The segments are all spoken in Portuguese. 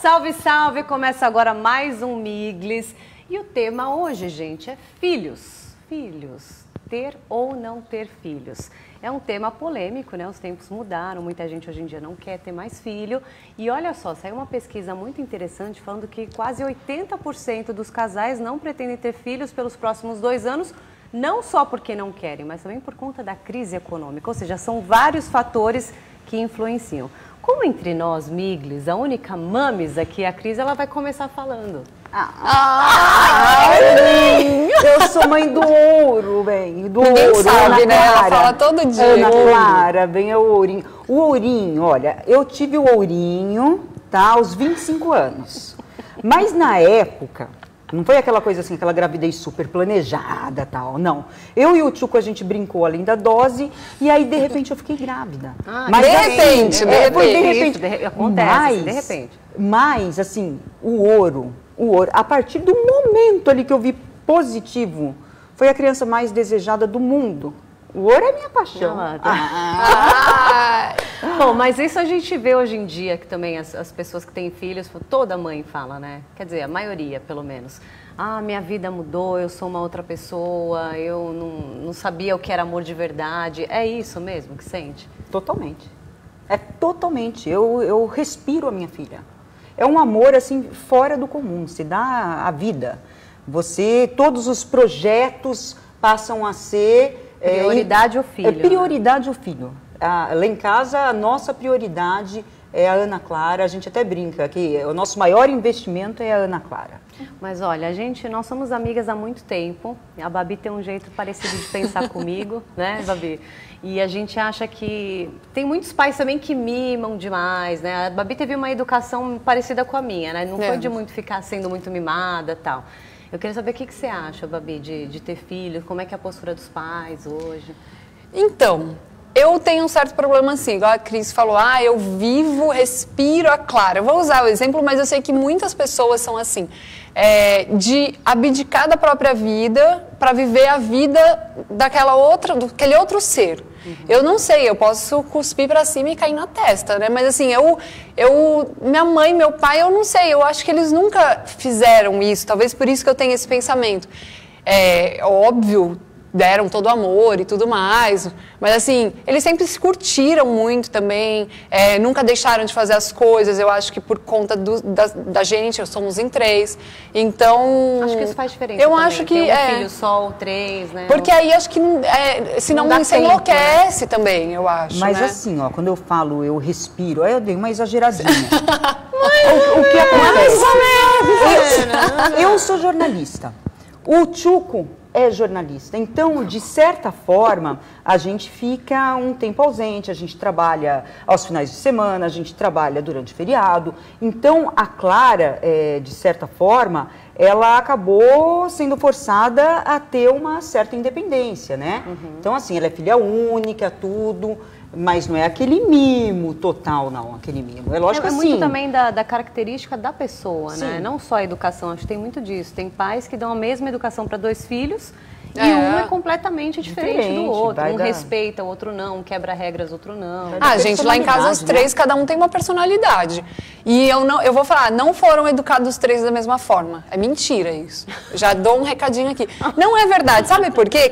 Salve, salve! Começa agora mais um Miglis. E o tema hoje, gente, é filhos. Filhos. Ter ou não ter filhos. É um tema polêmico, né? Os tempos mudaram, muita gente hoje em dia não quer ter mais filho. E olha só, saiu uma pesquisa muito interessante falando que quase 80% dos casais não pretendem ter filhos pelos próximos 2 anos, não só porque não querem, mas também por conta da crise econômica. Ou seja, são vários fatores que influenciam. Como entre nós, Miglis, a única mames aqui, a Cris, ela vai começar falando. Eu sou mãe do ouro, bem, do Ninguém ouro. sabe, né? Ela fala todo dia. Ana Clara, bem, é o ourinho. O ourinho, olha, eu tive o ourinho, tá, aos 25 anos. Mas na época, não foi aquela coisa assim, aquela gravidez super planejada, tal, não. Eu e o Tchuco, a gente brincou além da dose, e aí, de repente, eu fiquei grávida. Mas de repente, foi de repente. Acontece, mas, de repente. Mas, assim, o ouro, a partir do momento ali que eu vi positivo, foi a criança mais desejada do mundo. O ouro é minha paixão. Bom, mas isso a gente vê hoje em dia, que também as pessoas que têm filhos, toda mãe fala, né? Quer dizer, a maioria, pelo menos. Ah, minha vida mudou, eu sou uma outra pessoa, eu não sabia o que era amor de verdade. É isso mesmo que sente? Totalmente. É totalmente. Eu respiro a minha filha. É um amor, assim, fora do comum. Se dá a vida. Todos os projetos passam a ser... Prioridade ao filho. É prioridade ao filho. Lá em casa, a nossa prioridade é a Ana Clara. A gente até brinca que o nosso maior investimento é a Ana Clara. Mas olha, nós somos amigas há muito tempo. A Babi tem um jeito parecido de pensar comigo, né, Babi? E a gente acha que... Tem muitos pais também que mimam demais, né? A Babi teve uma educação parecida com a minha, né? Não foi de muito ficar sendo muito mimada e tal. Eu queria saber o que você acha, Babi, de ter filhos, como é que é a postura dos pais hoje? Então, eu tenho um certo problema assim, igual a Cris falou, eu vivo, respiro a Clara. Eu vou usar o exemplo, mas eu sei que muitas pessoas são assim, de abdicar da própria vida para viver a vida daquele outro ser. Eu não sei, eu posso cuspir pra cima e cair na testa, né? Mas assim, minha mãe, meu pai, eu não sei, eu acho que eles nunca fizeram isso, talvez por isso que eu tenho esse pensamento. É óbvio, deram todo o amor e tudo mais, mas assim, eles sempre se curtiram muito também, nunca deixaram de fazer as coisas, eu acho que por conta da gente, somos em 3, então... Acho que isso faz diferença eu também. acho que ter um filho só ou 3, né? Porque aí acho que, senão você enlouquece também, eu acho, Mas né? assim, ó, quando eu falo eu respiro, aí eu dei uma exageradinha. O que acontece? Eu sou jornalista, o Tchuco é jornalista, então, de certa forma, a gente fica um tempo ausente, a gente trabalha aos finais de semana, a gente trabalha durante o feriado, então a Clara, de certa forma, ela acabou sendo forçada a ter uma certa independência, né? Então, assim, ela é filha única, tudo... Mas não é aquele mimo total, não, aquele mimo. É lógico assim. É muito também da característica da pessoa, né? Não só a educação, acho que tem muito disso. Tem pais que dão a mesma educação para 2 filhos e um é completamente diferente do outro. Um respeita, o outro não, um quebra regras, outro não. Gente, lá em casa os 3, cada um tem uma personalidade. E eu vou falar, não foram educados os 3 da mesma forma. É mentira isso. Já dou um recadinho aqui. Não é verdade, sabe por quê?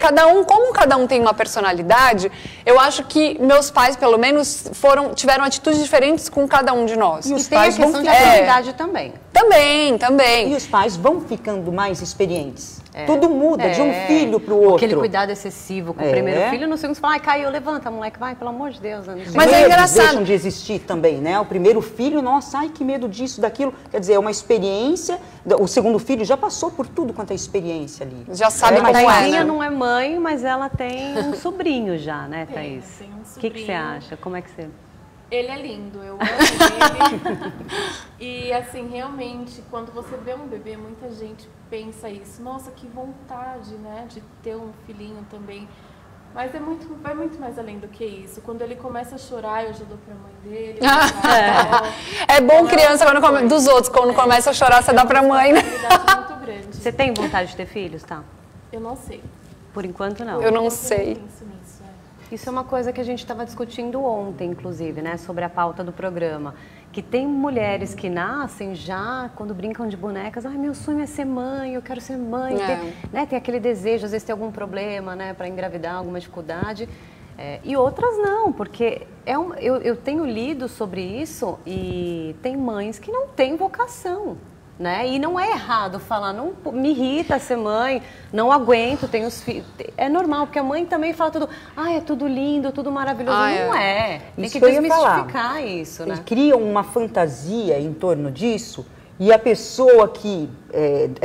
Como cada um tem uma personalidade, eu acho que meus pais, pelo menos, tiveram atitudes diferentes com cada um de nós. E os pais tem a questão de autoridade também. Também. E os pais vão ficando mais experientes. Tudo muda de um filho para o outro. Aquele cuidado excessivo com o primeiro filho, no segundo você fala, caiu, levanta, moleque, vai, pelo amor de Deus. Mas é engraçado. Deixam de existir também, né? O primeiro filho, nossa, ai, que medo disso, daquilo. Quer dizer, é uma experiência. O segundo filho já passou por tudo quanto é experiência ali. Já sabe como a é, Taizinha né? não é mãe, mas ela tem um sobrinho já, né, Thaís? Tem um sobrinho. O que você acha? Como é que você... Ele é lindo, eu amo ele. E assim, realmente, quando você vê um bebê, muita gente pensa isso. Nossa, que vontade, né, de ter um filhinho também. Mas vai muito mais além do que isso. Quando ele começa a chorar, eu já dou pra mãe dele. É bom criança dos outros, quando começa a chorar, você dá pra mãe, né? Muito grande. Você tem vontade de ter filhos, tá? Eu não sei. Por enquanto, não. Eu não sei. Penso nisso, Isso é uma coisa que a gente estava discutindo ontem, inclusive, né, sobre a pauta do programa. Que tem mulheres que nascem já, quando brincam de bonecas, ai, meu sonho é ser mãe, eu quero ser mãe. Tem aquele desejo, às vezes tem algum problema, né, para engravidar, alguma dificuldade. E outras não, porque eu tenho lido sobre isso e tem mães que não têm vocação. Né? E não é errado falar, não me irrita ser mãe, não aguento, tenho os filhos. É normal, porque a mãe também fala tudo, é tudo lindo, tudo maravilhoso. Não é. Tem que desmistificar isso, né? Criam uma fantasia em torno disso e a pessoa que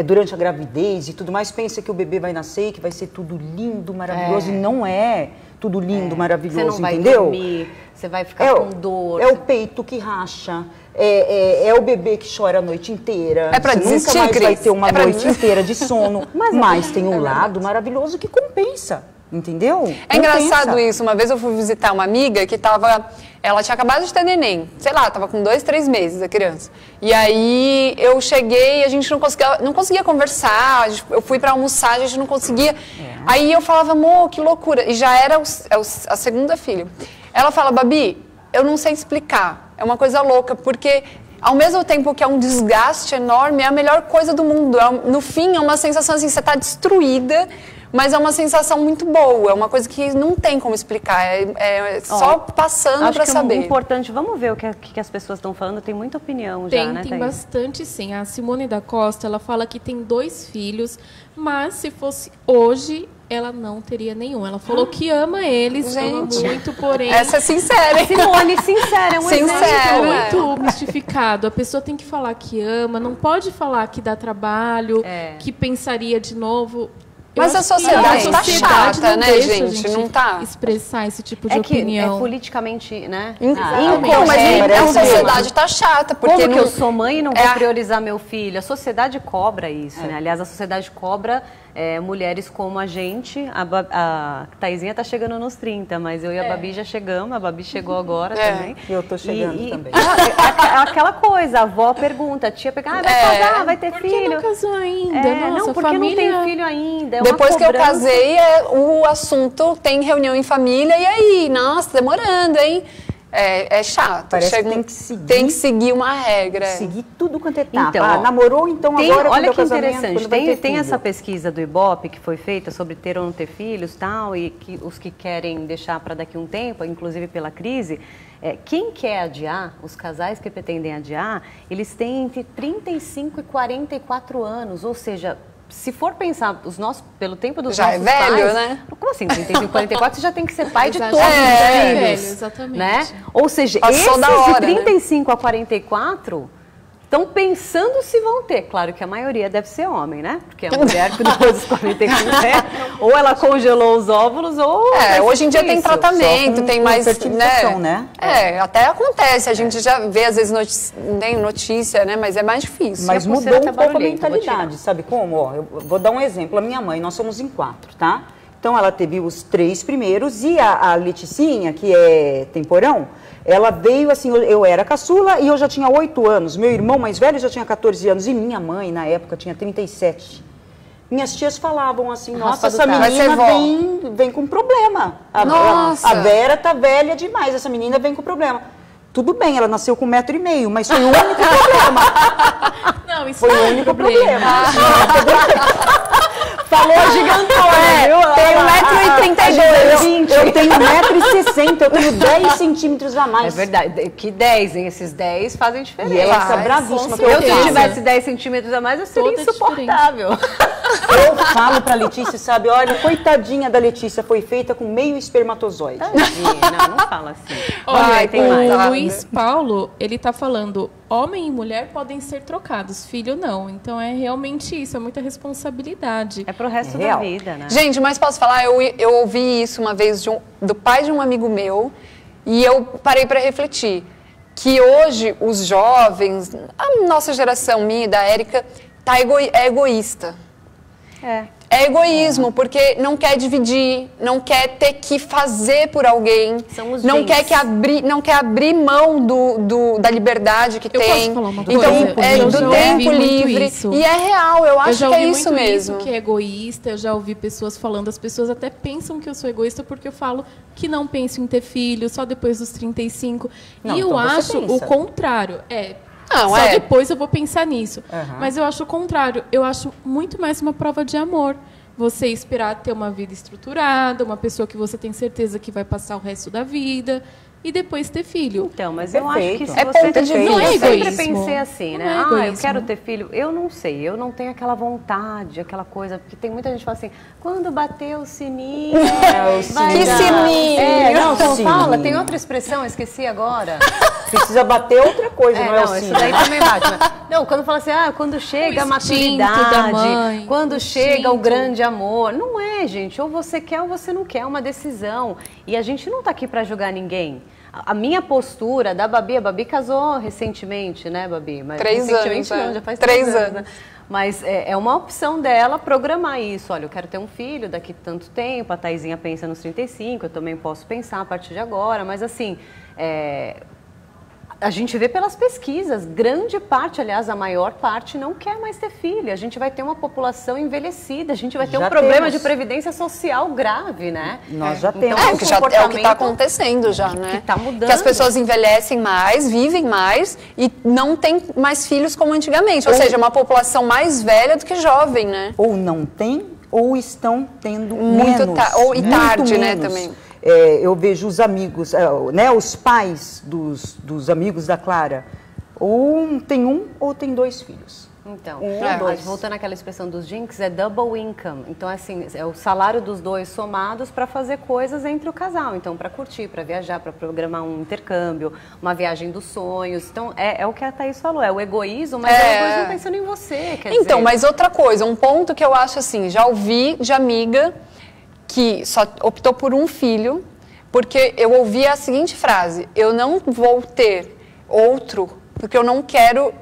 durante a gravidez e tudo mais pensa que o bebê vai nascer e que vai ser tudo lindo, maravilhoso e não é tudo lindo, maravilhoso, você não vai entendeu? Dormir, você vai ficar com dor. É o peito que racha. É o bebê que chora a noite inteira. É pra desistir, nunca mais Cris. vai ter uma noite inteira de sono. Mas tem um lado maravilhoso que compensa, entendeu? É engraçado isso. Uma vez eu fui visitar uma amiga que ela tinha acabado de ter neném. Sei lá, tava com 2, 3 meses a criança. E aí eu cheguei e a gente não conseguia conversar. Eu fui pra almoçar, a gente não conseguia. Aí eu falava, amor, que loucura. E já era a segunda filha. Ela fala, Babi, eu não sei explicar. É uma coisa louca, porque ao mesmo tempo que é um desgaste enorme, é a melhor coisa do mundo. No fim, é uma sensação assim, você está destruída, mas é uma sensação muito boa. É uma coisa que não tem como explicar. Só passando para saber. Acho que é importante, vamos ver o que as pessoas estão falando. Tem muita opinião já, né, Tem bastante, sim. A Simone da Costa, ela fala que tem 2 filhos, mas se fosse hoje, ela não teria nenhum. Ela falou que ama eles, ama muito, porém... Essa é sincera. Simone, sincera, é um exemplo. Muito mistificado. A pessoa tem que falar que ama, não pode falar que dá trabalho, que pensaria de novo. Mas a sociedade está chata, né, gente? Não tá? Expressar esse tipo de opinião. É politicamente, né? Então, mas a sociedade está chata. Porque Como que eu sou mãe e não vou priorizar meu filho? A sociedade cobra isso, né? Aliás, a sociedade cobra mulheres como a gente. A Thaisinha tá chegando nos 30, mas eu e a Babi já chegamos. A Babi chegou agora também. E eu tô chegando também. Aquela coisa, a avó pergunta, a tia pega, vai casar, vai ter filho. Por que não casou ainda? Nossa, não, porque não tem filho ainda. Depois que eu casei, o assunto tem reunião em família, e aí? Nossa, demorando, hein? É chato. Parece que tem que seguir uma regra. Seguir tudo quanto é etapa. Então, namorou, então agora olha que interessante, tem essa pesquisa do Ibope que foi feita sobre ter ou não ter filhos, tal, e que os que querem deixar para daqui a um tempo, inclusive pela crise, quem quer adiar, os casais que pretendem adiar, eles têm entre 35 e 44 anos, ou seja, se for pensar pelo tempo dos nossos pais... Já é velho, né? Como assim? 35, 44, você já tem que ser pai de todos os filhos. Exatamente. Né? Ou seja, passou esses de 35 a 44 estão pensando se vão ter. Claro que a maioria deve ser homem, né? Porque a mulher que depois dos 45 ou ela congelou os óvulos ou... hoje em dia tem tratamento, tem mais... né? Até acontece. A gente já vê, às vezes, tem notícia, né? Mas é mais difícil. Mas mudou um pouco a mentalidade, sabe como? Eu vou dar um exemplo. A minha mãe, nós somos em 4, tá? Então, ela teve os 3 primeiros e a Leticinha, que é temporão, ela veio assim, eu era caçula e eu já tinha 8 anos. Meu irmão mais velho já tinha 14 anos e minha mãe, na época, tinha 37. Minhas tias falavam assim, nossa, essa menina vem com problema. A Vera tá velha demais, essa menina vem com problema. Tudo bem, ela nasceu com 1,5 m, mas foi o único problema. Não, isso foi o único problema. Falou gigantou, Tem 1,32 m. Eu tenho 1,60 m, eu tenho 10 centímetros a mais. É verdade, que 10, hein? Esses 10 fazem diferença. E ela fica bravíssima. Se eu tivesse 10 centímetros a mais, eu seria insuportável. Eu falo pra Letícia, sabe, olha, coitadinha da Letícia, foi feita com meio espermatozoide. Não fala assim. Olha, o Luiz Paulo, ele tá falando, homem e mulher podem ser trocados, filho não. Então é realmente isso, é muita responsabilidade. É pro resto da vida, né? Gente, mas posso falar, eu ouvi isso uma vez do pai de um amigo meu e eu parei para refletir que hoje os jovens, a nossa geração, minha e da Érica, é egoísta. é egoísmo, porque não quer dividir, não quer ter que fazer por alguém, não quer abrir mão da liberdade que tem. Posso falar uma então, coisa? Do tempo livre. E é real, eu acho que é isso mesmo. Isso que é egoísta, eu já ouvi pessoas falando, as pessoas até pensam que eu sou egoísta porque eu falo que não penso em ter filho só depois dos 35. Não, e eu então acho o contrário. Depois eu vou pensar nisso. Mas eu acho o contrário. Eu acho muito mais uma prova de amor. Você esperar ter uma vida estruturada, uma pessoa que você tem certeza que vai passar o resto da vida e depois ter filho. Então, mas eu acho que se É você ponto de vista. eu sempre egoísmo. pensei assim, né? Não é Eu quero ter filho. Eu não sei, eu não tenho aquela vontade, aquela coisa, porque tem muita gente que fala assim, quando bater o sininho, vai Que dar. sininho? Não, Sininho. fala, tem outra expressão, esqueci agora. Precisa bater outra coisa, não é o isso sino. daí também bate. Não, quando fala assim, quando chega a instinto da maturidade, mãe, quando o chega o instinto. grande amor. Não é, gente. Ou você quer ou você não quer, é uma decisão. E a gente não tá aqui para julgar ninguém. A minha postura da Babi, a Babi casou recentemente, né, Babi? Mas 3 recentemente anos, não, já faz 3 3 anos. né? Mas é uma opção dela programar isso. Olha, eu quero ter um filho daqui a tanto tempo, a Taizinha pensa nos 35, eu também posso pensar a partir de agora, mas assim, a gente vê pelas pesquisas, grande parte, aliás, a maior parte, não quer mais ter filho. A gente vai ter uma população envelhecida, a gente vai ter um problema de previdência social grave, né? Nós já Então, temos. É o que está acontecendo já, né? Que tá mudando. Que as pessoas envelhecem mais, vivem mais e não tem mais filhos como antigamente. Ou seja, uma população mais velha do que jovem, né? Ou não tem, ou estão tendo Muito menos. e tarde, né, menos. também. Eu vejo os amigos, né, os pais dos amigos da Clara, ou tem um ou tem 2 filhos. Então, ou dois. voltando àquela expressão dos jinx, é double income. Então, assim, é o salário dos dois somados para fazer coisas entre o casal. Então, para curtir, para viajar, para programar um intercâmbio, uma viagem dos sonhos. Então, é o que a Thaís falou, é o egoísmo, mas é o egoísmo pensando em você, quer Então, dizer. mas outra coisa, um ponto que eu acho assim, já ouvi de amiga que só optou por um filho, porque eu ouvi a seguinte frase: eu não vou ter outro, porque eu não quero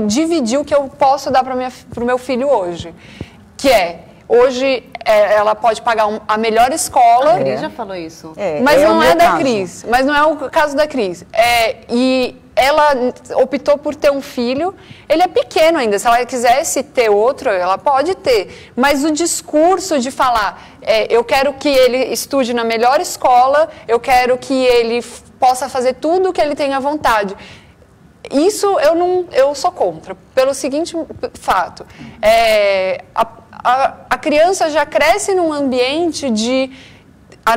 dividir o que eu posso dar para o meu filho hoje. Que hoje ela pode pagar a melhor escola. A Cris já falou isso. Mas não é da caso. Cris. Mas não é o caso da Cris. E ela optou por ter um filho. Ele é pequeno ainda. Se ela quisesse ter outro, ela pode ter. Mas o discurso de falar, eu quero que ele estude na melhor escola, eu quero que ele possa fazer tudo o que ele tenha vontade. Isso eu sou contra, pelo seguinte fato. A criança já cresce num ambiente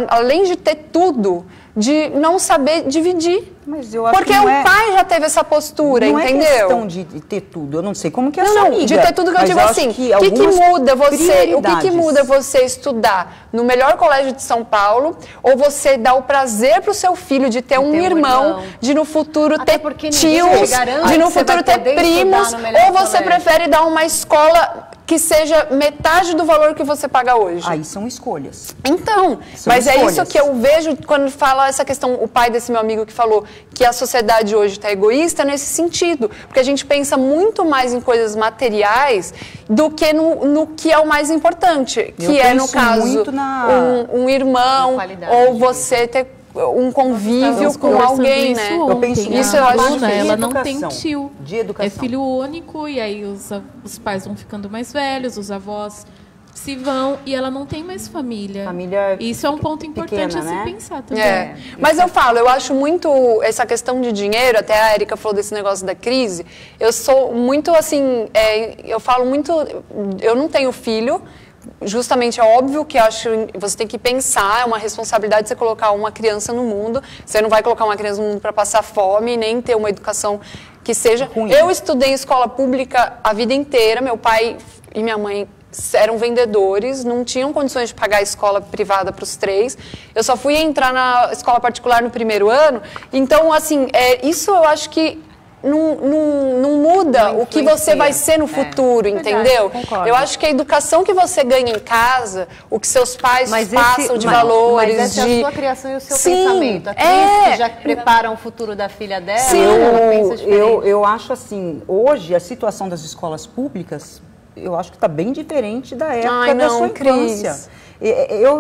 além de ter tudo, de não saber dividir. Mas eu acho porque que não o pai já teve essa postura, não entendeu? Não é questão de ter tudo. Eu não sei como que é a sua Não, amiga. de ter tudo que eu digo assim. O que muda você? O que muda você estudar no melhor colégio de São Paulo ou você dar o prazer pro seu filho de ter um irmão, de no futuro Até ter tios, de no futuro ter primos, ou você prefere dar uma escola que seja metade do valor que você paga hoje? Aí são escolhas. Então, mas é isso que eu vejo quando fala essa questão, o pai desse meu amigo que falou que a sociedade hoje está egoísta nesse sentido, porque a gente pensa muito mais em coisas materiais do que no que é o mais importante, que é, no caso, um irmão, ou você ter um convívio com alguém, né? Eu penso isso eu acho que ela não tem tio. De educação. É filho único e aí os pais vão ficando mais velhos, os avós se vão e ela não tem mais família. Isso é um ponto importante a se pensar também. Mas eu acho muito essa questão de dinheiro, até a Erika falou desse negócio da crise, eu sou muito assim, eu falo muito, eu não tenho filho, justamente é óbvio que você tem que pensar, é uma responsabilidade você colocar uma criança no mundo, você não vai colocar uma criança no mundo para passar fome, nem ter uma educação que seja ruim. Eu estudei em escola pública a vida inteira, meu pai e minha mãe eram vendedores, não tinham condições de pagar a escola privada para os 3. Eu só fui entrar na escola particular no primeiro ano. Então, assim, isso eu acho que não muda o que você vai ser no futuro, entendeu? Concordo. Eu acho que a educação que você ganha em casa, o que seus pais passam de valores... Mas essa é a sua criação e o seu pensamento. A Cris, que já prepara o futuro da filha dela, ela pensa diferente. Eu acho assim, hoje a situação das escolas públicas eu acho que está bem diferente da época Ai, da não, sua infância. Cris.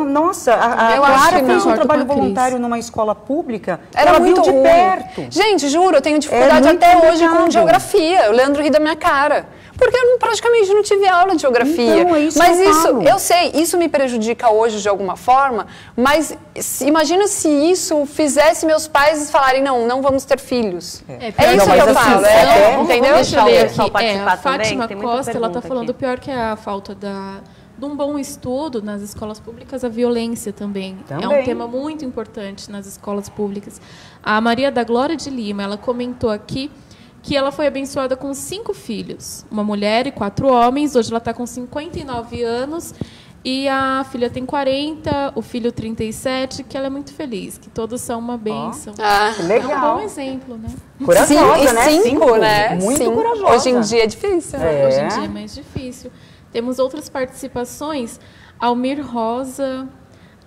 Nossa, a Eu acho Clara que fez não. um trabalho Concordo com a Cris. voluntário numa escola pública, Era ela muito viu de ruim. perto. Gente, juro, eu tenho dificuldade muito até hoje complicado. com geografia. O Leandro ri da minha cara. Porque eu praticamente não tive aula de geografia. Então, é isso mas que eu isso, falo. eu sei, isso me prejudica hoje de alguma forma, mas imagina se isso fizesse meus pais falarem, não vamos ter filhos. É isso Não, que mas eu assim, falo, até- entendeu? Deixa eu Deixa eu ler ler aqui. aqui. participar A também, Fátima tem muita Costa, ela está pergunta falando aqui. pior que a falta de um bom estudo nas escolas públicas, a violência também. É Também. um tema muito importante nas escolas públicas. A Maria da Glória de Lima, ela comentou aqui que ela foi abençoada com 5 filhos, uma mulher e 4 homens. Hoje ela está com 59 anos e a filha tem 40, o filho 37, que ela é muito feliz, que todos são uma bênção. Ah. Que É um legal. bom exemplo, né? Corajosa, né? 5, né? Muito Sim. corajosa. Hoje em dia é difícil. É. Hoje em dia é mais difícil. Temos outras participações. Almir Rosa,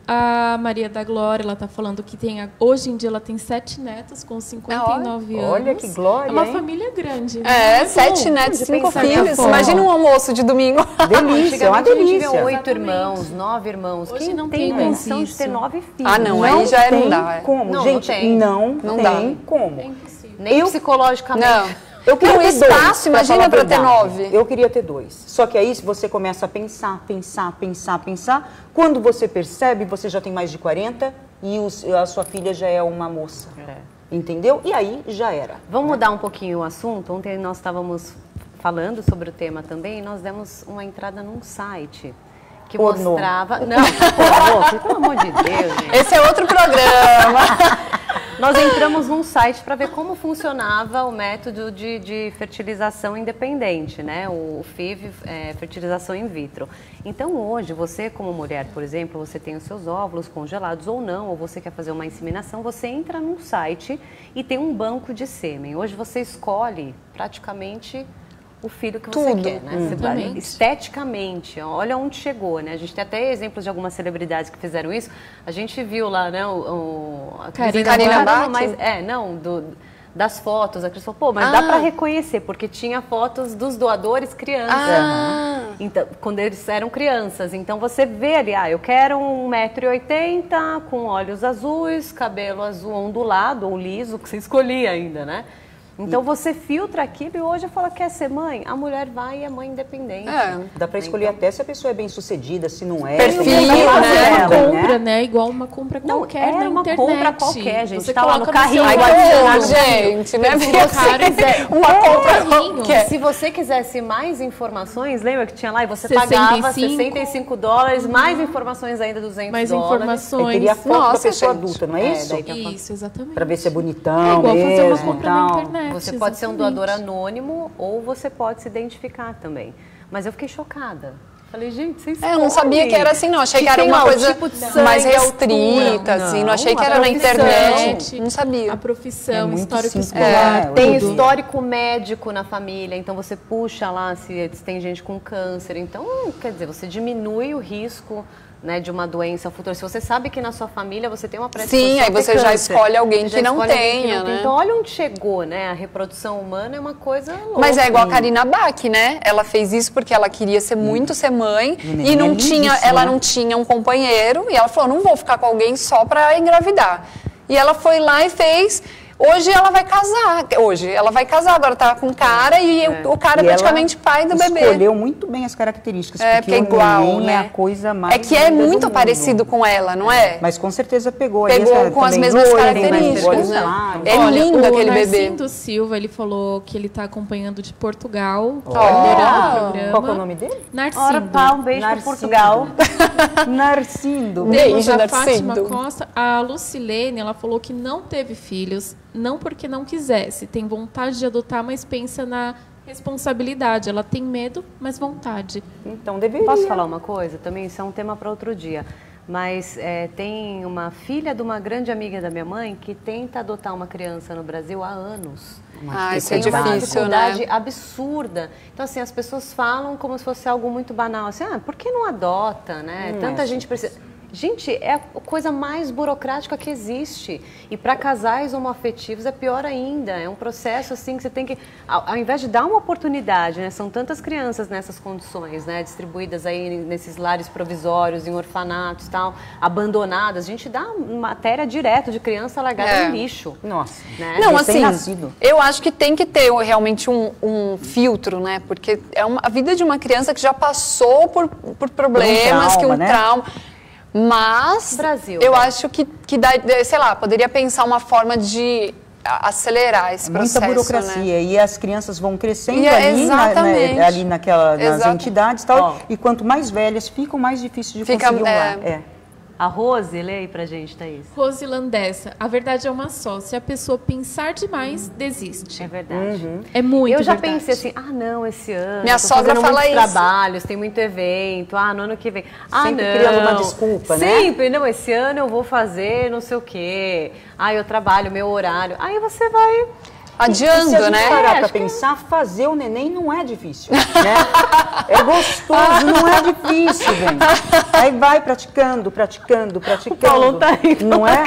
a Maria da Glória, ela está falando que hoje em dia ela tem 7 netos com 59 anos. Olha que glória, É uma hein? família grande. É, Muito 7 bom. netos, de 5 pensar filhos. dessa forma. Imagina um almoço de domingo. Delícia, é uma Antigamente a gente via delícia. 8 Exatamente. irmãos, 9 irmãos. Hoje Quem não tem tem mais condição de ter isso. 9 filhos? Ah, não, aí já tem não dá. É. como, Não, gente, não tem. Não dá. tem como. É impossível. Nem Eu- psicologicamente. Não. Eu queria Não, ter espaço, dois, imagina falar a pra ter verdade. 9. Eu queria ter 2. Só que aí você começa a pensar. Quando você percebe, você já tem mais de 40 e a sua filha já é uma moça. Entendeu? E aí já era. Vamos mudar um pouquinho o assunto. Ontem nós estávamos falando sobre o tema também e nós demos uma entrada num site que Pornô. mostrava... Não, pornô, pelo amor de Deus, gente. Esse é outro programa. Nós entramos num site para ver como funcionava o método de fertilização independente, né? O FIV, fertilização in vitro. Então hoje, você como mulher, por exemplo, você tem os seus óvulos congelados ou não, ou você quer fazer uma inseminação, você entra num site e tem um banco de sêmen. Hoje você escolhe praticamente o filho que você Tudo. quer, né? Você vai- Exatamente. esteticamente, olha onde chegou, né? A gente tem até exemplos de algumas celebridades que fizeram isso. A gente viu lá, né, a Cris Karina ainda Bach. falou, mas das fotos, a Cris falou, pô, mas dá pra reconhecer, porque tinha fotos dos doadores crianças. Então, quando eles eram crianças. Então você vê ali, eu quero 1,80 m, com olhos azuis, cabelo azul ondulado ou liso, que você escolhia ainda, né? Então você filtra aquilo e hoje fala, quer ser mãe? A mulher vai e é mãe independente. É. Dá pra escolher até se a pessoa é bem sucedida, se não é. Perfil, tem que né? fazer É uma ela, compra, né? Igual uma compra Não, qualquer era na uma internet. compra qualquer, gente. Você Tá lá no coloca carrinho, seu aí carrinho, vai Pô, gente, né? Se você quiser, Uma compra carrinho. qualquer. se você quisesse mais informações, lembra que tinha lá e você 65. pagava $65, mais informações ainda $200. Mais Aí informações. teria foto Nossa, da pessoa gente. adulta, não é isso? daí tem a foto. Isso, exatamente. Pra ver se é É bonitão igual fazer uma mesmo e compra na tal. internet. Você pode ser um exatamente. doador anônimo ou você pode se identificar também. Mas eu fiquei chocada. Falei, gente, vocês É, eu não sabia que era assim, não. Achei que era tem uma lá o coisa tipo de sangue, mais altura. restrita, assim. Não achei que a era na profissão. internet. Não sabia. A profissão, É muito histórico simples, escolar, né? Tem Tudo. histórico médico na família, então você puxa lá se tem gente com câncer. Então, quer dizer, você diminui o risco, né, de uma doença futura. Se você sabe que na sua família você tem uma predisposição Sim, aí a ter você já câncer, escolhe alguém você que já não escolhe alguém tenha, né? Então, olha onde chegou, né? A reprodução humana é uma coisa louca. Mas é igual a Karina Bach, né? Ela fez isso porque ela queria ser muito ser mãe Menina, e não é tinha, lindíssima, ela né? não tinha um companheiro e ela falou, não vou ficar com alguém só pra engravidar. E ela foi lá e fez. Hoje ela vai casar. Hoje ela vai casar, agora tá com cara e o cara é E ela praticamente pai do bebê. Escolheu muito bem as características, É, porque porque o é igual, neném né? é a coisa mais É que é linda do muito mundo. parecido com ela, não é? Mas com certeza pegou. aí Pegou essa- com as também mesmas loiro, tem mais características, olhos né? claros. É Olha, lindo o aquele bebê. Narcindo Silva, ele falou que ele está acompanhando de Portugal, Olha! adorando o programa. Qual que é o nome dele? Narcindo. Ora, pá, um beijo para Narcindo. Portugal. Narcindo. Beijo, Temos a Narcindo. Fátima Costa, a Lucilene, ela falou que não teve filhos, não porque não quisesse, tem vontade de adotar, mas pensa na responsabilidade. Ela tem medo, mas vontade. Então deveria. Posso falar uma coisa? Também isso é um tema para outro dia. Mas tem uma filha de uma grande amiga da minha mãe que tenta adotar uma criança no Brasil há anos. Ah, isso é Tem uma difícil, dificuldade né? absurda. Então, assim, as pessoas falam como se fosse algo muito banal. Assim, por que não adota, né? Tanta gente precisa... Gente, é a coisa mais burocrática que existe. E para casais homoafetivos é pior ainda. É um processo assim que você tem que, ao invés de dar uma oportunidade, né? São tantas crianças nessas condições, né? Distribuídas aí nesses lares provisórios, em orfanatos, tal, abandonadas. A gente dá matéria direto de criança largada no lixo. Nossa. Né? Não, assim, nascido. eu acho que tem que ter realmente um filtro, né? Porque é a vida de uma criança que já passou por problemas, trauma. Mas Brasil, eu acho que dá, sei lá, poderia pensar uma forma de acelerar esse processo. Muita burocracia. Né? E as crianças vão crescendo Exatamente. ali nas entidades e tal. E quanto mais velhas ficam, mais difícil de conseguir um lar. A Rose, lê aí pra gente, Thaís. Rose Landessa, a verdade é uma só. Se a pessoa pensar demais, desiste. É verdade. É muito Eu já verdade. pensei assim, não, esse ano. Minha tô sogra fazendo fala muitos isso. trabalhos, tem muito evento. No ano que vem. Sempre não. criando uma desculpa, né? Sempre, não, esse ano eu vou fazer não sei o quê. Eu trabalho, meu horário. Aí você vai. Adiando, se a gente né? parar pra pensar, fazer o neném não é difícil, né? É gostoso, não é difícil, gente. Aí vai praticando. O Paulo tá rindo. Não é?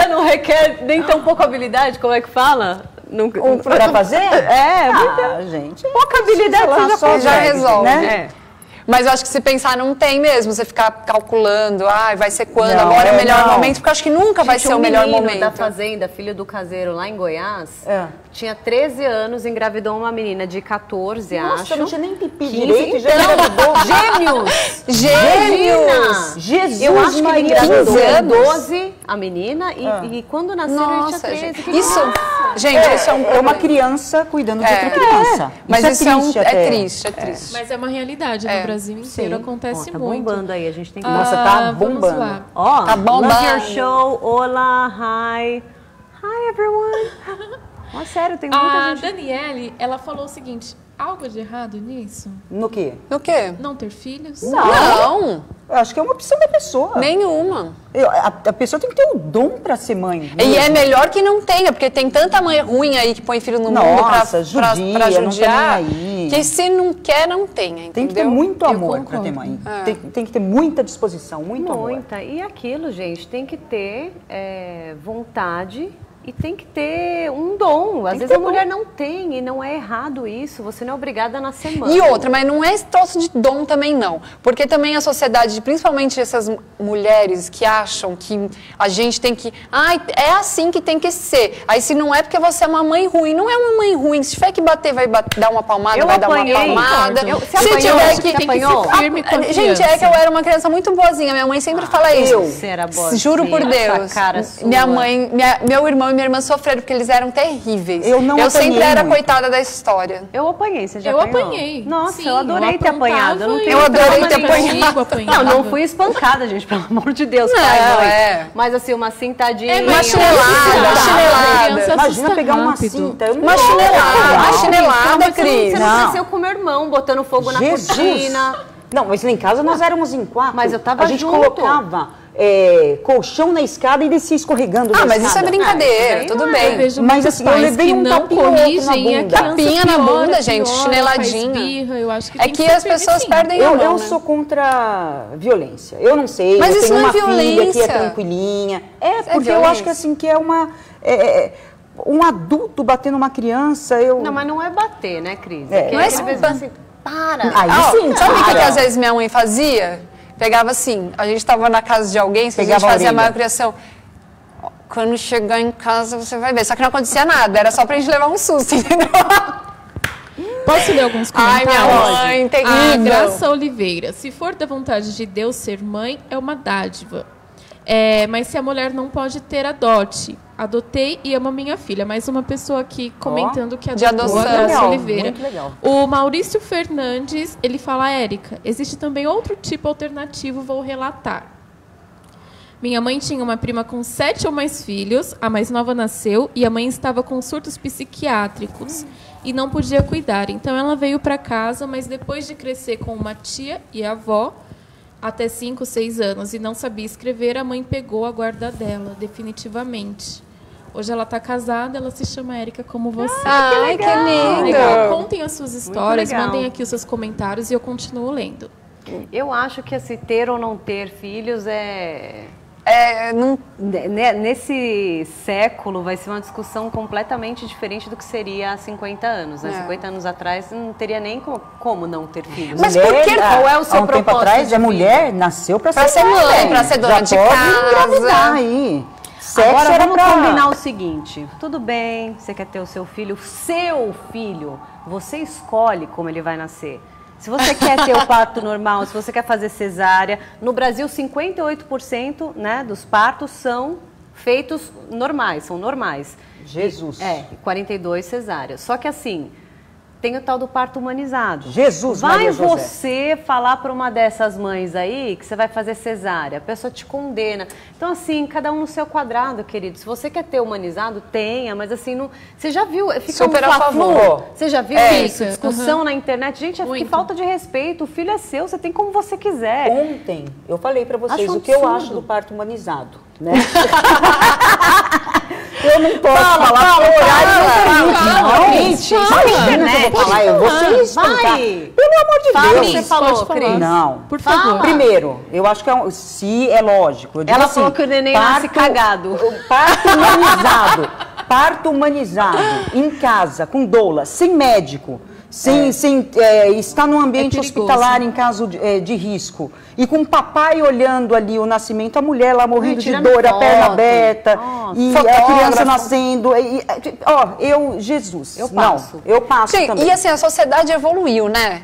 Não requer nem tão pouca habilidade, como é que fala? Pra fazer? Gente. Pouca habilidade você já resolve, né? Mas eu acho que se pensar, não tem mesmo. Você ficar calculando, vai ser quando, Não, agora é o melhor momento, porque eu acho que nunca vai ser o melhor momento. Da fazenda, filho do caseiro lá em Goiás, tinha 13 anos, engravidou uma menina de 14, Nossa, acho. não tinha nem pipi 15, direito, já então, engravidou. Gêmeos! Jesus, Eu acho que ele Maria, engravidou 15 anos. 12, a menina, e quando nasceu ele tinha Nossa, 13. gente. Isso é um É uma criança cuidando de outra criança. Mas isso é triste, é triste. Mas é uma realidade no Brasil inteiro, acontece Tá muito. bombando aí, a gente tem que... Nossa, tá Vamos bombando. lá. Tá bombando. Love your show, olá, hi. Hi, everyone. Sério, tem muita A gente... Daniele, ela falou o seguinte, algo de errado nisso? No quê? O quê? Não ter filhos? Não, Eu acho que é uma opção da pessoa. nenhuma. A pessoa tem que ter o dom pra ser mãe. E é melhor que não tenha, porque tem tanta mãe ruim aí que põe filho no mundo pra judia, pra não tá judiar, nem aí. que se não quer, não tenha, entendeu? Tem que ter muito Eu amor pra concordo. ter mãe. Tem que ter muita disposição, muito amor. Muita. E aquilo, gente, tem que ter vontade e tem que ter um dom. Às vezes a mulher não tem e não é errado isso. Você não é obrigada a nascer mãe. E outra, mas não é esse troço de dom também, não. Porque também a sociedade, principalmente essas mulheres que acham que a gente tem que... é assim que tem que ser. Aí se não é porque você é uma mãe ruim, não é uma mãe ruim. Se tiver que bater, vai dar uma palmada, vai dar uma palmada. Se tiver que... Tem que ser firme com a Gente, é que eu era uma criança muito boazinha. Minha mãe sempre fala isso. Você era boazinha. Juro por Deus. Essa cara sua. Minha mãe, meu irmão e minha irmã sofreram porque eles eram terríveis. Eu não Eu sempre apanhei era muito. coitada da história. Eu apanhei, você já Eu apanhou? apanhei. Nossa, Sim, eu adorei eu ter apanhado. Eu adorei ter apanhado. Não fui espancada, gente, pelo amor de Deus, Não, pai, mãe. Mas assim, uma cintadinha. uma chinelada. Imagina pegar uma cinta. Eu não Uma chinelada, Cris. Você não cresceu com meu irmão, botando fogo na cortina. Não, mas lá em casa nós éramos em 4. Mas eu tava A gente junto. colocava colchão na escada e descia escorregando da Mas escada. isso é brincadeira, tudo bem. Eu vejo Mas, muitos assim, eu pais levei que um não tapinha outro na corrigem e a bunda. criança Tapinha na piora, bunda, gente, piora, chineladinha. faz birra, eu acho que É tem que ser as firme, pessoas sim. perdem a mão, Eu né? sou contra violência. Eu não sei. Mas eu isso tenho não é uma filha que violência. é tranquilinha. Porque eu violência. acho que assim, que é uma... um adulto batendo uma criança, eu... Não, mas não é bater, né, Cris? Não é às vezes assim, para. Aí sim, sabe o que para. às vezes minha mãe fazia? Pegava assim, a gente estava na casa de alguém, se a gente Pegava a fazia a orelha. maior criação. Quando chegar em casa, você vai ver. Só que não acontecia nada, era só pra gente levar um susto, entendeu? Posso ler alguns Ai, comentários? minha mãe, A terrível. Graça Oliveira. Se for da vontade de Deus ser mãe, é uma dádiva. Mas se a mulher não pode ter, adote. Adotei e amo minha filha. Mais uma pessoa aqui comentando que de adotou, a adoção. Graça Legal, Oliveira. muito legal. O Maurício Fernandes, ele fala, Érica, existe também outro tipo alternativo, vou relatar. Minha mãe tinha uma prima com 7 ou mais filhos, a mais nova nasceu e a mãe estava com surtos psiquiátricos e não podia cuidar. Então ela veio para casa, mas depois de crescer com uma tia e a avó, até 5, 6 anos, e não sabia escrever, a mãe pegou a guarda dela, definitivamente. Hoje ela está casada, ela se chama Érica como você. Ai, que lindo. Legal. Contem as suas histórias, legal. mandem aqui os seus comentários e eu continuo lendo. Eu acho que assim, ter ou não ter filhos nesse século vai ser uma discussão completamente diferente do que seria há 50 anos, né? 50 anos atrás não teria nem como não ter filhos. Mas por que? Qual é o seu há um tempo propósito atrás, de a vida? mulher nasceu para Pra ser mãe, pra ser dona de pode casa. engravidar aí. Sexo Agora era vamos pra... combinar o seguinte, tudo bem, você quer ter o seu filho, você escolhe como ele vai nascer. Se você quer ter o parto normal, se você quer fazer cesárea, no Brasil 58%, né, dos partos são feitos normais, são normais. Jesus. E 42 cesáreas. Só que assim, tem o tal do parto humanizado. Jesus, Vai Maria José. você falar para uma dessas mães aí que você vai fazer cesárea, a pessoa te condena. Então assim, cada um no seu quadrado, querido. Se você quer ter humanizado, tenha, mas assim, não... Você já viu? Fica Super um a favor. Você já viu isso? Discussão na internet. Gente, que falta de respeito. O filho é seu, você tem como você quiser. Ontem eu falei para vocês Acho o que eu absurdo. acho do parto humanizado, né? Eu não posso falar porque o horário não permite. Imagina que eu vou falar, eu vou ser explicar. Pelo amor de Fala o Deus. que você falou, Cris. Não. Por favor. Primeiro, eu acho que se é lógico. Eu digo Ela assim, falou que o neném nasce cagado. Parto humanizado, em casa, com doula, sem médico, sem estar num ambiente hospitalar em caso de risco. E com o papai olhando ali o nascimento, a mulher lá morrendo de dor, a perna aberta, e a criança nascendo. Jesus. Eu passo. Eu passo também. E assim, a sociedade evoluiu, né?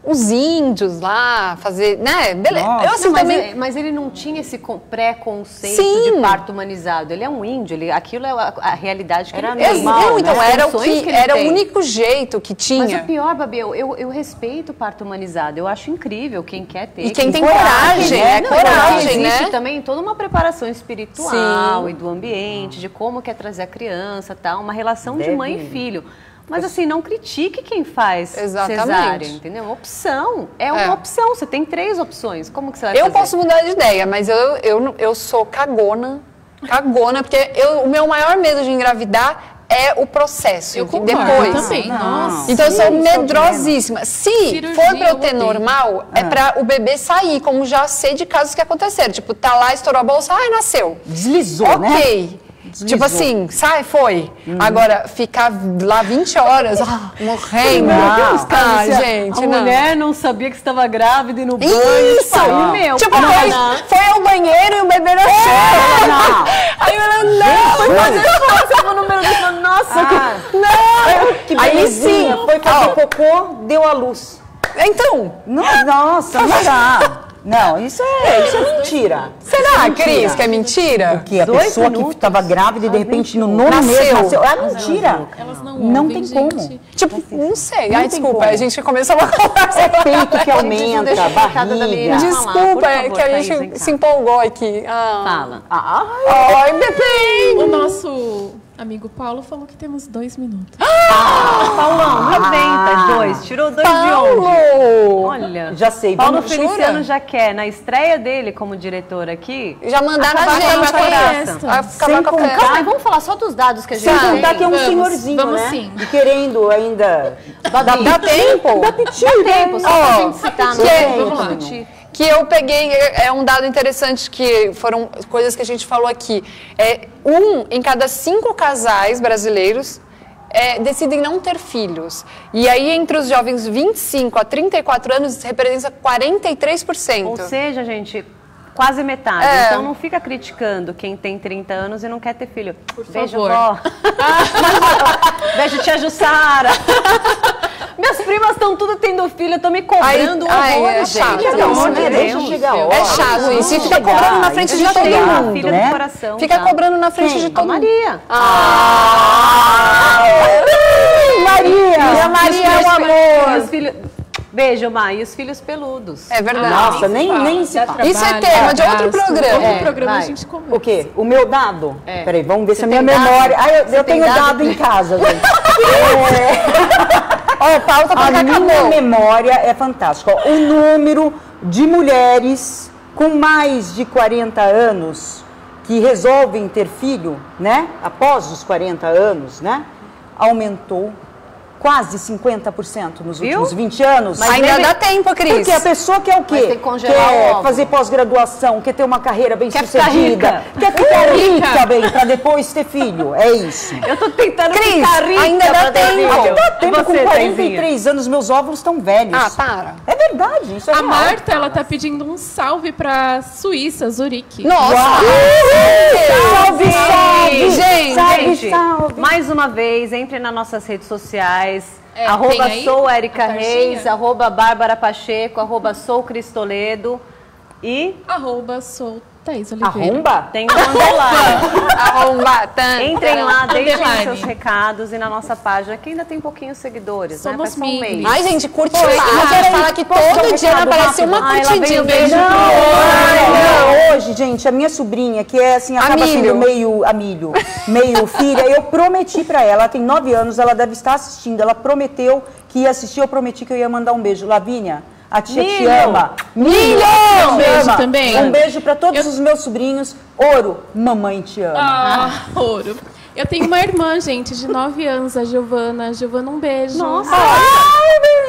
Os índios lá, fazer, né? Beleza. Eu assim também... Mas ele não tinha esse preconceito Sim. de parto humanizado. Ele é um índio, aquilo é a realidade que Era ele tem. normal, Então, As era condições que ele era o tem. único jeito que tinha. Mas o pior, Babi, eu respeito o parto humanizado. Eu acho incrível quem quer ter. E quem tem coragem, né? é coragem, existe né? também toda uma preparação espiritual Sim. e do ambiente, de como quer trazer a criança, tal, uma relação de Deve. mãe e filho. Mas assim, não critique quem faz Exatamente. cesárea, entendeu? Uma opção. É uma opção. Você tem 3 opções. Como que você vai Eu fazer? posso mudar de ideia, mas eu sou cagona, porque o meu maior medo de engravidar é o processo. Eu concordo, depois. eu também. Nossa. Então eu sou Sim, medrosíssima. Se Cirurgia, for pra eu ter eu odeio. normal, é pra o bebê sair, como já sei de casos que aconteceram. Tipo, tá lá, estourou a bolsa, nasceu. Deslizou, né? Ok. Deslizou. Tipo assim, foi. Agora, ficar lá 20 horas, morrendo. Gente, a não. mulher não sabia que estava grávida e no banho. Isso! Meu, Tipo, para. foi ao banheiro e o bebê nasceu. Não. Aí ela, não, foi fazer o número dele. Nossa, não. Que Aí belezinha, sim. foi fazer cocô, deu à luz. Então, Nossa, não dá. Não, isso é mentira. será, Cris, que é mentira? Que a 2 pessoa que minutos, estava grávida e de repente no Nasceu. nono mês nasceu. É mentira. Elas não Não ouvem, tem gente. como. Tipo, não sei. Não Ai, tem desculpa, como. a gente começou uma conversa. É peito que aumenta, deixa a coitada da menina. barriga. Falar, Desculpa, por é favor, que a Thaís, gente vem cá. se empolgou aqui. Fala. Ai, bebê! O nosso amigo Paulo falou que temos 2 minutos. Paulão, 92. Tirou 2 de onde? Paulo! Olha. Já sei. Paulo vamos- Feliciano jura? já quer, na estreia dele como diretor aqui, Já mandaram Acabar a com a gente festa. aí. Acabar com a contar- festa. Calma aí, vamos falar só dos dados que a gente Sem tem. contar que é um Vamos, senhorzinho, vamos né? sim. E querendo ainda... Dá tempo? Dá piti, Tempo, só pra gente citar, que- não vamos lá. discutir. Que eu peguei, é um dado interessante, que foram coisas que a gente falou aqui. 1 em cada 5 casais brasileiros decidem não ter filhos. E aí, entre os jovens 25 a 34 anos, representa 43%. Ou seja, gente, quase metade. É. Então não fica criticando quem tem 30 anos e não quer ter filho. Beijo, favor. vó. Beijo, tia Jussara. Minhas primas estão tudo tendo filho, estão me cobrando é gente. chato Pelo isso, amor de né? Deixa Deus. chegar a hora. É chato isso. E fica Chegar, cobrando na frente isso de Eu já todo tenho uma mundo. filha né? do coração. Fica já. cobrando na frente Quem? de A todo mundo. Maria. Maria! Minha Maria é um amor. E os filhos... Beijo, Mai. E os filhos peludos. É verdade. Nossa, nem se fala. Isso é tema de outro programa. Outro programa vai. a gente conversa. O quê? O meu dado? É. Peraí, vamos ver se a tem minha dado? memória... Ah, eu Você tem tenho dado? dado em casa, gente. Ó, o Paulo tá A falando que minha acabou. memória é fantástica. Ó, o número de mulheres com mais de 40 anos que resolvem ter filho, né? Após os 40 anos, né? Aumentou quase 50% nos Viu? últimos 20 anos. Mas ainda dá tempo, Cris. Porque a pessoa quer o quê? Mas tem que congelar o Quer óvulo. fazer pós-graduação, quer ter uma carreira bem Quer ficar sucedida, rica. quer ficar rica bem, pra depois ter filho. É isso. Eu tô tentando Cris, ficar rica ainda dá pra ter tempo. filho. Dá tempo, E com você, 43 anos, meus óvulos estão velhos. Ah, para. É verdade, isso é A real. Marta, ela tá pedindo um salve pra Suíça, Zurique. Nossa! Salve, salve! Gente, Salve, salve! Mais uma vez, entre nas nossas redes sociais. É, arroba tem aí sou a Érica cartinha? Reis, arroba Bárbara Pacheco, arroba sou Cris Toledo e @sou Thaís Oliveira. Arromba? tem um underline. Arromba. Entrem lá, deixem Underline. seus recados e na nossa página, que ainda tem pouquinhos seguidores, Somos né? Faz só um mês. miglis. Ai, gente, curte Oi, lá. mas Quero peraí, falar que posso dar um todo dia recado apareceu uma rápido? Ai, lá vem curtidinha. o Beijo beijo pro Hoje, gente, a minha sobrinha, que é assim, acaba Amílio. sendo meio filha, eu prometi pra ela, ela tem 9 anos, ela deve estar assistindo, ela prometeu que ia assistir, eu prometi que eu ia mandar um beijo. Lavínia, a tia te Milho! ama. Milho! Um beijo também. Um beijo pra todos os meus sobrinhos. Ouro, mamãe te ama. Ah, ouro. Eu tenho uma irmã, gente, de 9 anos, a Giovana. Giovana, um beijo. Nossa,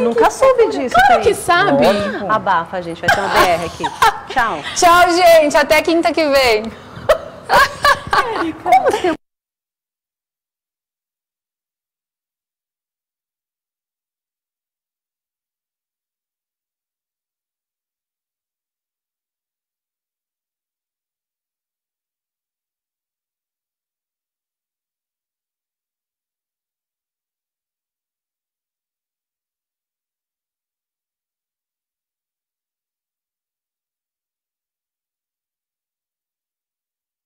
nunca soube disso. Claro que Thaís. sabe. Abafa, gente, vai ter um BR aqui. Tchau. Tchau, gente. Até quinta que vem.